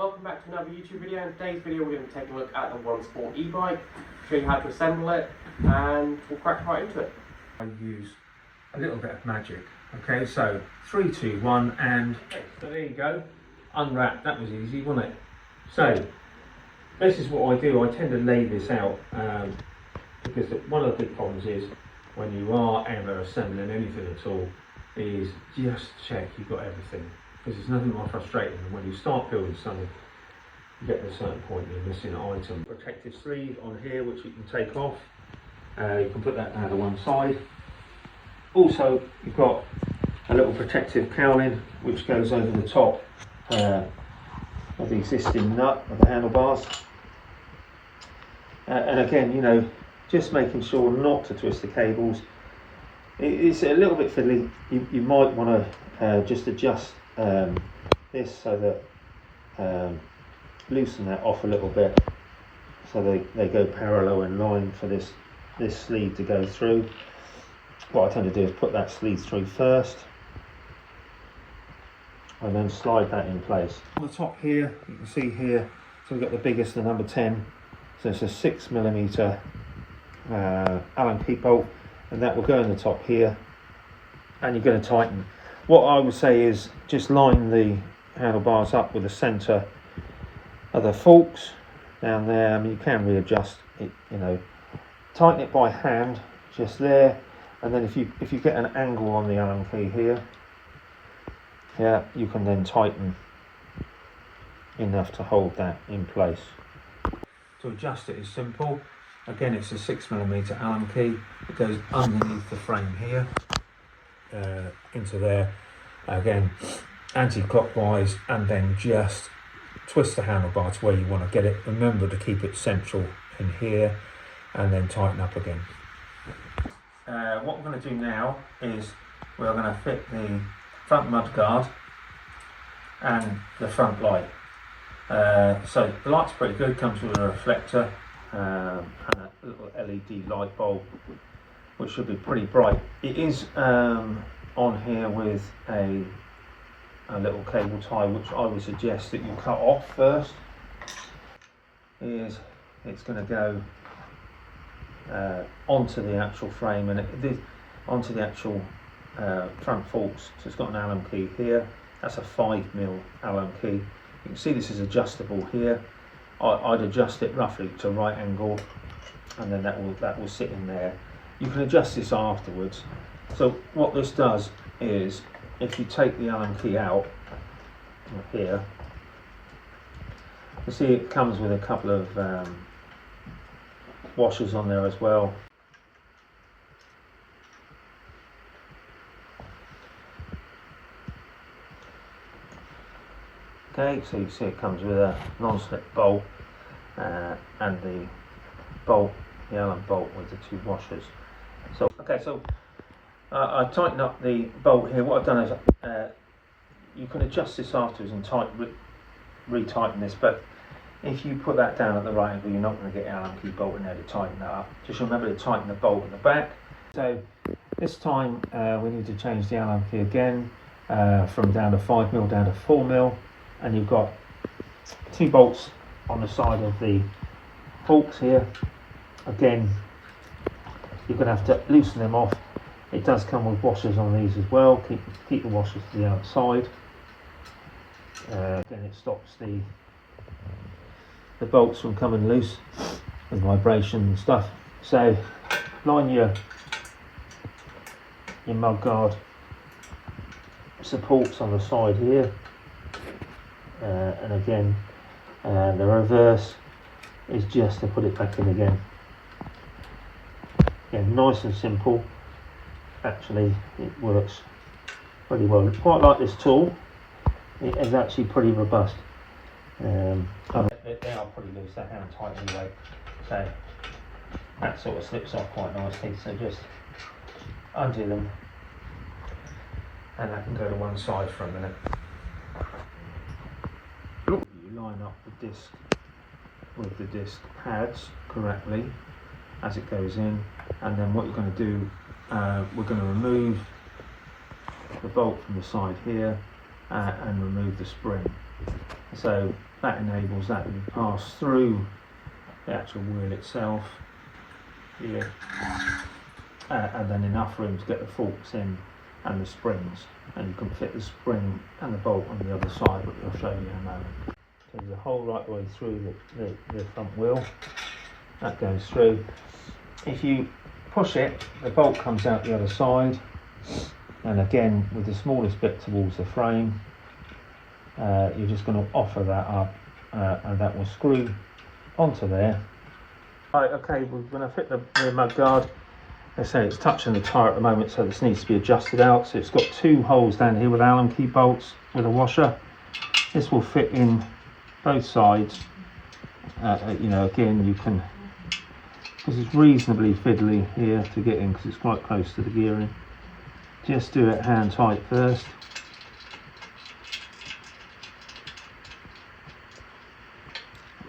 Welcome back to another YouTube video. In today's video we're going to take a look at the Onesport e-bike, show you how to assemble it, and we'll crack right into it. I use a little bit of magic. Okay, so 3, 2, 1 and so there you go. Unwrap, that was easy, wasn't it? So this is what I do. I tend to lay this out because one of the big problems is when you are ever assembling anything at all is just check you've got everything, because there's nothing more frustrating than when you start building something, you get to a certain point and you're missing an item. Protective sleeve on here which you can take off. You can put that down to one side. Also you've got a little protective cowling which goes over the top of the existing nut of the handlebars. And again, you know, just making sure not to twist the cables. It's a little bit fiddly. You might want to just adjust this so that loosen that off a little bit so they go parallel in line for this sleeve to go through. What I tend to do is put that sleeve through first and then slide that in place. On the top here, you can see here, so we've got the biggest, the number 10, so it's a 6mm Allen key bolt, and that will go in the top here, and you're going to tighten. What I would say is just line the handlebars up with the centre of the forks down there. I mean, you can readjust it, you know, tighten it by hand just there, and then if you get an angle on the Allen key here, yeah, you can then tighten enough to hold that in place. To adjust it is simple. Again, it's a 6mm Allen key. It goes underneath the frame here into there. Again, anti-clockwise, and then just twist the handlebar to where you want to get it. Remember to keep it central in here, and then tighten up again. What we're going to do now is we're going to fit the front mudguard and the front light. So the light's pretty good, comes with a reflector and a little LED light bulb which should be pretty bright. It is on here with a little cable tie which I would suggest that you cut off first. It's going to go onto the actual frame and onto the actual front forks. So it's got an Allen key here. That's a 5mm Allen key. You can see this is adjustable here. I'd adjust it roughly to right angle, and then that will sit in there. You can adjust this afterwards. So what this does is, if you take the Allen key out here, you see it comes with a couple of washers on there as well. Okay, so you see it comes with a non-slip bolt and the Allen bolt with the 2 washers. So okay, so I tighten up the bolt here. What I've done is you can adjust this afterwards and re-tighten this, but if you put that down at the right angle, you're not going to get the Allen key bolt in there to tighten that up. Just remember to tighten the bolt at the back. So this time we need to change the Allen key again from down to 5mm down to 4mm. And you've got 2 bolts on the side of the forks here. Again, you're going to have to loosen them off. It does come with washers on these as well. Keep the washers to the outside. Again, it stops the bolts from coming loose with vibration and stuff. So line your mudguard supports on the side here. And again, the reverse is just to put it back in again. Again, nice and simple. Actually, it works pretty well. I quite like this tool. It is actually pretty robust. They are pretty loose. They're hand tight anyway, so that sort of slips off quite nicely. So just undo them, and that can go to one side for a minute. Line up the disc with the disc pads correctly as it goes in, and then what you're going to do, we're going to remove the bolt from the side here and remove the spring. So that enables that to pass through the actual wheel itself here, and then enough room to get the forks in and the springs, and you can fit the spring and the bolt on the other side, which I'll show you in a moment. So there's a hole right the way through the front wheel that goes through. If you push it, the bolt comes out the other side, and again with the smallest bit towards the frame, you're just going to offer that up, and that will screw onto there. Right, okay, we're going to fit the rear mud guard. They say it's touching the tyre at the moment, so this needs to be adjusted out. So it's got two holes down here with Allen key bolts with a washer. This will fit in both sides. You know, again, you can, because it's reasonably fiddly here to get in because it's quite close to the gearing. Just do it hand tight first.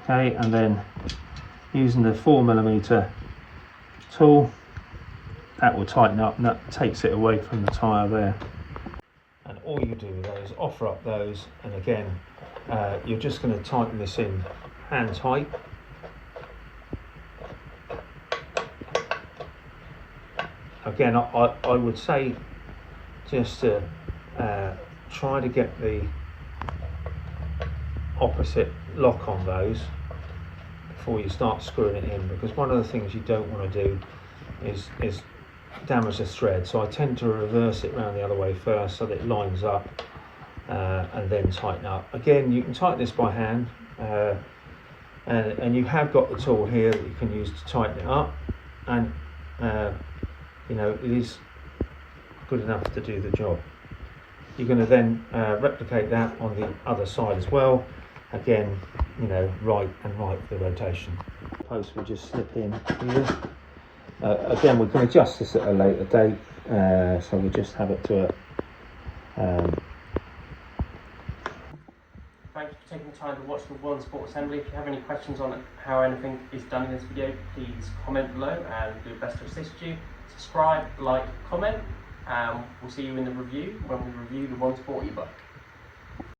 Okay, and then using the 4mm tool, that will tighten up, and that takes it away from the tyre there. And all you do with those, offer up those, and again, you're just going to tighten this in hand tight. Again, I would say just to try to get the opposite lock on those before you start screwing it in, because one of the things you don't want to do is damage the thread. So I tend to reverse it around the other way first so that it lines up, and then tighten up. Again, you can tighten this by hand, and you have got the tool here that you can use to tighten it up, and you know, it is good enough to do the job. You're going to then replicate that on the other side as well. Again, you know, right and right for the rotation. Post will just slip in here. Again, we can adjust this at a later date, so we'll just have it to a... Thank you for taking the time to watch the Onesport Assembly. If you have any questions on how anything is done in this video, please comment below and we'll do our best to assist you. Subscribe, like, comment, and we'll see you in the review when we review the Onesport e-bike.